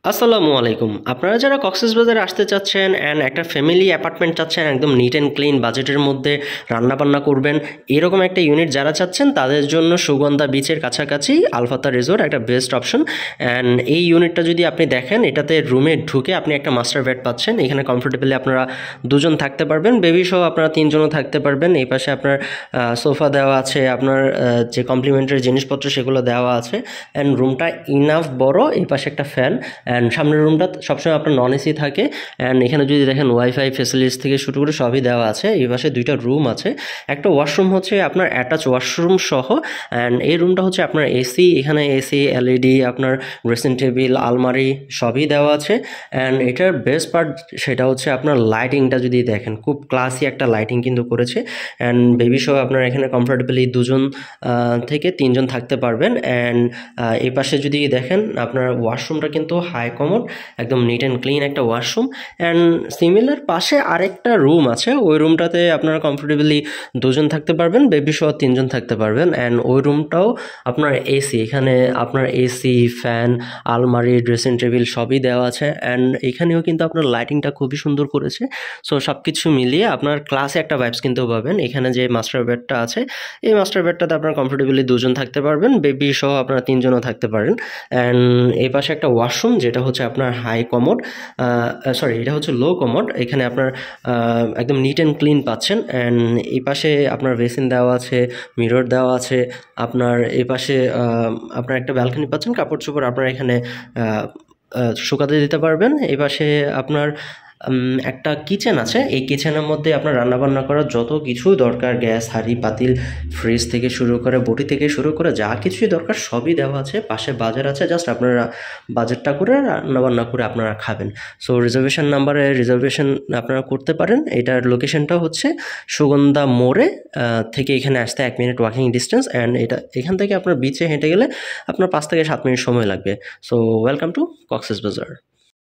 আসসালামু আলাইকুম। আপনারা যারা কক্সবাজারে আসতে চাচ্ছেন অ্যান্ড একটা ফ্যামিলি অ্যাপার্টমেন্ট চাচ্ছেন একদম নিট অ্যান্ড ক্লিন বাজেটের মধ্যে রান্নাবান্না করবেন, এরকম একটা ইউনিট যারা চাচ্ছেন তাদের জন্য সুগন্ধা বিচের কাছাকাছি আলফাতা রিসোর্ট একটা বেস্ট অপশন। অ্যান্ড এই ইউনিটটা যদি আপনি দেখেন, এটাতে রুমে ঢুকে আপনি একটা মাস্টার বেড পাচ্ছেন। এখানে কমফোর্টেবলি আপনারা দুজন থাকতে পারবেন, বেবি সহ আপনারা তিনজনও থাকতে পারবেন। এই পাশে আপনার সোফা দেওয়া আছে, আপনার যে কমপ্লিমেন্টারি জিনিসপত্র সেগুলো দেওয়া আছে। অ্যান্ড রুমটা ইনাফ বড়, এই পাশে একটা ফ্যান। অ্যান্ড সামনের রুমটা সবসময় আপনার নন এসি থাকে। অ্যান্ড এখানে যদি দেখেন ওয়াইফাই ফেসিলিটিস থেকে শুরু করে সবই দেওয়া আছে। এই পাশে দুইটা রুম আছে, একটা ওয়াশরুম হচ্ছে আপনার অ্যাটাচ ওয়াশরুম সহ। অ্যান্ড এই রুমটা হচ্ছে আপনার এসি, এখানে এসি এলইডি আপনার ড্রেসিং টেবিল আলমারি সবই দেওয়া আছে। অ্যান্ড এটার বেস্ট পার্ট সেটা হচ্ছে আপনার লাইটিংটা যদি দেখেন, খুব ক্লাসি একটা লাইটিং কিন্তু করেছে। অ্যান্ড বেবি সহ আপনার এখানে কমফোর্টেবলি দুজন থেকে তিনজন থাকতে পারবেন। অ্যান্ড এই পাশে যদি দেখেন আপনার ওয়াশরুমটা কিন্তু হাই কমোড, একদম নিট অ্যান্ড ক্লিন একটা ওয়াশরুম। অ্যান্ড সিমিলার পাশে আরেকটা রুম আছে, ওই রুমটাতে আপনারা কমফোর্টেবলি দুজন থাকতে পারবেন, বেবি সহ তিনজন থাকতে পারবেন। অ্যান্ড ওই রুমটাও আপনার এসি, এখানে আপনার এসি ফ্যান আলমারি ড্রেসিং টেবিল সবই দেওয়া আছে। অ্যান্ড এখানেও কিন্তু আপনার লাইটিংটা খুবই সুন্দর করেছে। সো সব কিছু মিলিয়ে আপনার ক্লাসে একটা ভাইবস কিন্তু পাবেন। এখানে যে মাস্টার বেডটা আছে, এই মাস্টার বেডটাতে আপনার কমফোর্টেবলি দুজন থাকতে পারবেন, বেবি সহ আপনারা তিনজনও থাকতে পারেন। অ্যান্ড এই পাশে একটা ওয়াশরুম যেটা হচ্ছে আপনার হাই কমোড, সরি এটা হচ্ছে লো কমোড। এখানে আপনার একদম নিট অ্যান্ড ক্লিন পাচ্ছেন। অ্যান্ড এই পাশে আপনার বেসিন দেওয়া আছে, মিরর দেওয়া আছে। আপনার এই পাশে আপনার একটা ব্যালকনি পাচ্ছেন, কাপড় চোপড় আপনার এখানে শুকাতে দিতে পারবেন। এই পাশে আপনার একটা কিচেন আছে, এই কিচেনের মধ্যে আপনার রান্নাবান্না করার যত কিছু দরকার, গ্যাস হাঁড়ি পাতিল ফ্রিজ থেকে শুরু করে বটি থেকে শুরু করে যা কিছুই দরকার সবই দেওয়া আছে। পাশে বাজার আছে, জাস্ট আপনারা বাজারটা করে রান্নাবান্না করে আপনারা খাবেন। সো রিজার্ভেশন নাম্বারে রিজার্ভেশন আপনারা করতে পারেন। এটার লোকেশনটা হচ্ছে সুগন্ধা মোড়ে থেকে এখানে আসতে 1 মিনিট ওয়াকিং ডিস্টেন্স। অ্যান্ড এখান থেকে আপনার বিচে হেঁটে গেলে আপনার 5 থেকে 7 মিনিট সময় লাগবে। So welcome to Cox's Bazar.